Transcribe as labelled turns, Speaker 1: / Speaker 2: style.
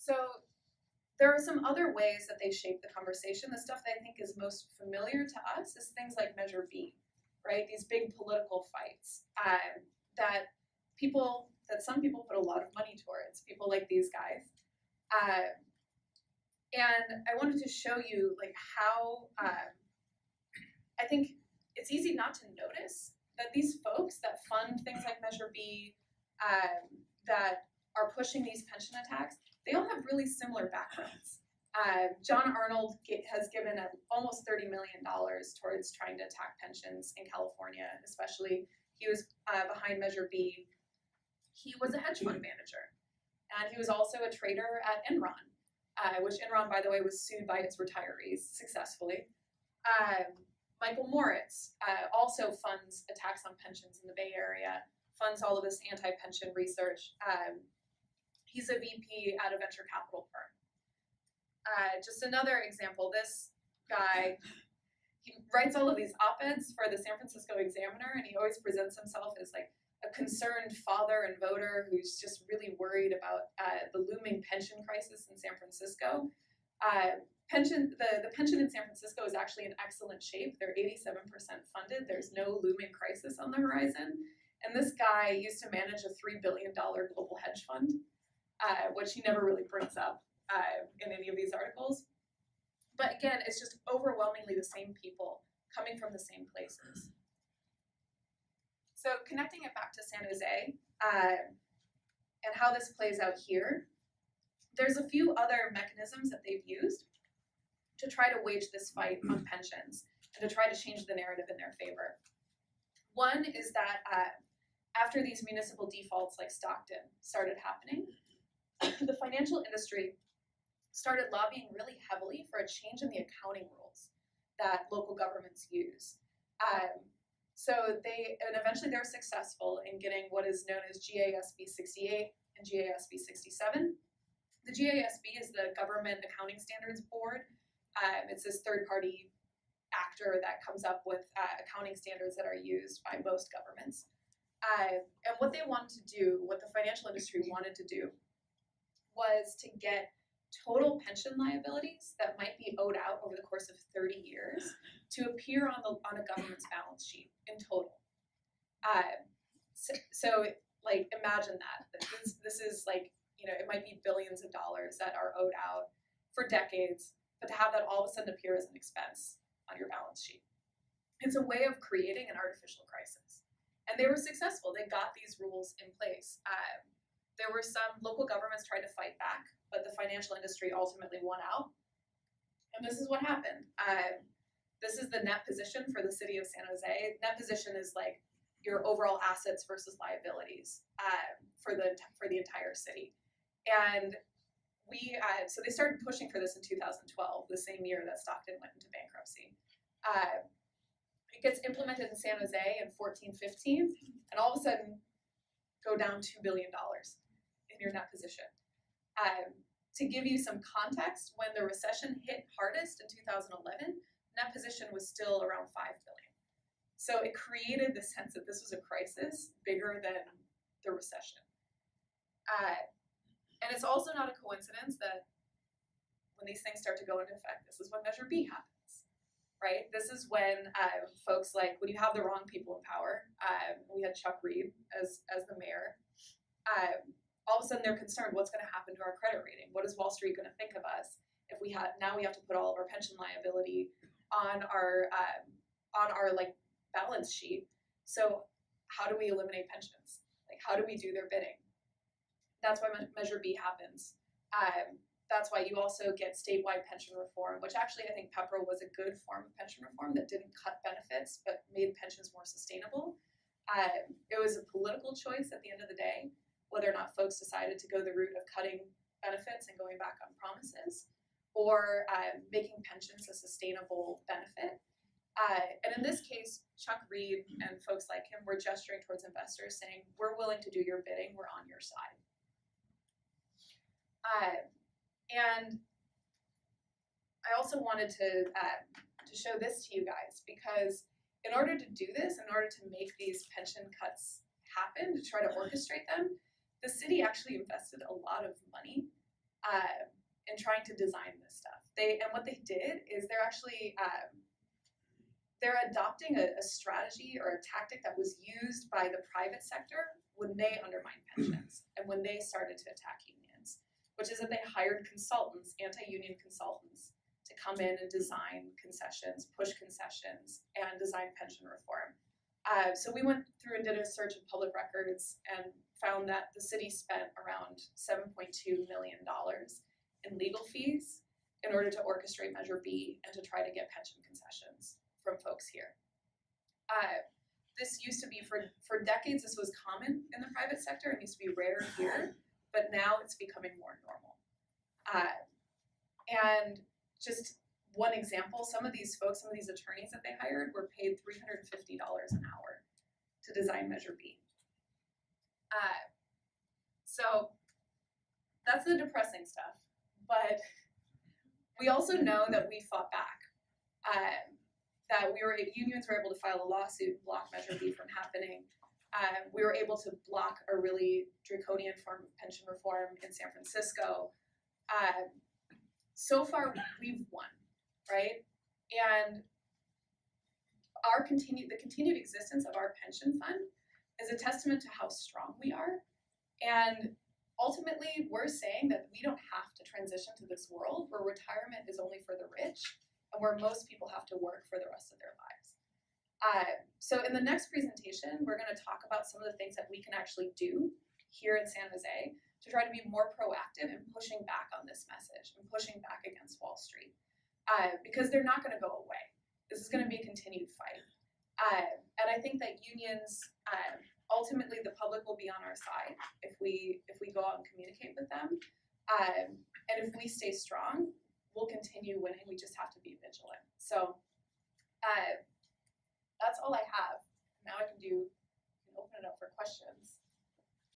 Speaker 1: So there are some other ways that they shape the conversation. The stuff that I think is most familiar to us is things like Measure B, right? These big political fights that some people put a lot of money towards, people like these guys. And I wanted to show you like how I think it's easy not to notice that these folks that fund things like Measure B, that are pushing these pension attacks, they all have really similar backgrounds. John Arnold has given almost $30 million towards trying to attack pensions in California, especially. He was behind Measure B. He was a hedge fund manager, and he was also a trader at Enron, which Enron, by the way, was sued by its retirees successfully. Michael Moritz also funds attacks on pensions in the Bay Area, funds all of this anti-pension research. He's a VP at a venture capital firm. Just another example, this guy, he writes all of these op-eds for the San Francisco Examiner, and he always presents himself as like a concerned father and voter who's just really worried about the looming pension crisis in San Francisco. The pension in San Francisco is actually in excellent shape. They're 87% funded. There's no looming crisis on the horizon. And this guy used to manage a $3 billion global hedge fund, which he never really brings up in any of these articles. But again, it's just overwhelmingly the same people coming from the same places. So connecting it back to San Jose and how this plays out here, there's a few other mechanisms that they've used to try to wage this fight on pensions and to try to change the narrative in their favor. One is that after these municipal defaults like Stockton started happening, the financial industry started lobbying really heavily for a change in the accounting rules that local governments use. And eventually they were successful in getting what is known as GASB 68 and GASB 67. The GASB is the Government Accounting Standards Board. It's this third-party actor that comes up with accounting standards that are used by most governments. And what they wanted to do, what the financial industry wanted to do, was to get total pension liabilities that might be owed out over the course of 30 years to appear on a government's balance sheet in total. So like, imagine that. This is like, you know, it might be billions of dollars that are owed out for decades, but to have that all of a sudden appear as an expense on your balance sheet. It's a way of creating an artificial crisis. And they were successful. They got these rules in place. There were some local governments tried to fight back, but the financial industry ultimately won out. And this is what happened. This is the net position for the city of San Jose. Net position is like your overall assets versus liabilities for the entire city. And so they started pushing for this in 2012, the same year that Stockton went into bankruptcy. It gets implemented in San Jose in 14-15, and all of a sudden go down $2 billion in your net position. To give you some context, when the recession hit hardest in 2011, net position was still around $5 billion. So it created the sense that this was a crisis bigger than the recession. And it's also not a coincidence that when these things start to go into effect, this is when Measure B happens, right? This is when folks like, when you have the wrong people in power, we had Chuck Reed as the mayor, all of a sudden they're concerned, what's going to happen to our credit rating? What is Wall Street going to think of us if now we have to put all of our pension liability on our like balance sheet? So how do we eliminate pensions? Like, how do we do their bidding? That's why Measure B happens. That's why you also get statewide pension reform, which actually I think PEPRA was a good form of pension reform that didn't cut benefits but made pensions more sustainable. It was a political choice at the end of the day, whether or not folks decided to go the route of cutting benefits and going back on promises, or making pensions a sustainable benefit. And in this case, Chuck Reed and folks like him were gesturing towards investors saying, we're willing to do your bidding, we're on your side. And I also wanted to show this to you guys, because in order to do this, in order to make these pension cuts happen, to try to orchestrate them, the city actually invested a lot of money in trying to design this stuff. What they did is they're actually they're adopting a strategy or a tactic that was used by the private sector when they undermined pensions and when they started to attack unions, which is that they hired consultants, anti-union consultants, to come in and design concessions, push concessions, and design pension reform. So we went through and did a search of public records and found that the city spent around $7.2 million in legal fees in order to orchestrate Measure B and to try to get pension concessions from folks here. This used to be, for decades, this was common in the private sector and used to be rare here, but now it's becoming more normal. And just one example, some of these folks, some of these attorneys that they hired were paid $350 an hour to design Measure B. So that's the depressing stuff, but we also know that we fought back. That unions were able to file a lawsuit, block Measure B from happening. We were able to block a really draconian form of pension reform in San Francisco. So far, we've won, right? And the continued existence of our pension fund is a testament to how strong we are. And ultimately, we're saying that we don't have to transition to this world where retirement is only for the rich and where most people have to work for the rest of their lives. So in the next presentation, we're going to talk about some of the things that we can actually do here in San Jose to try to be more proactive in pushing back on this message and pushing back against Wall Street, because they're not going to go away. This is going to be a continued fight. And I think that unions, ultimately the public will be on our side if we go out and communicate with them. And if we stay strong, we'll continue winning. We just have to be vigilant. So that's all I have. Now I can open it up for questions.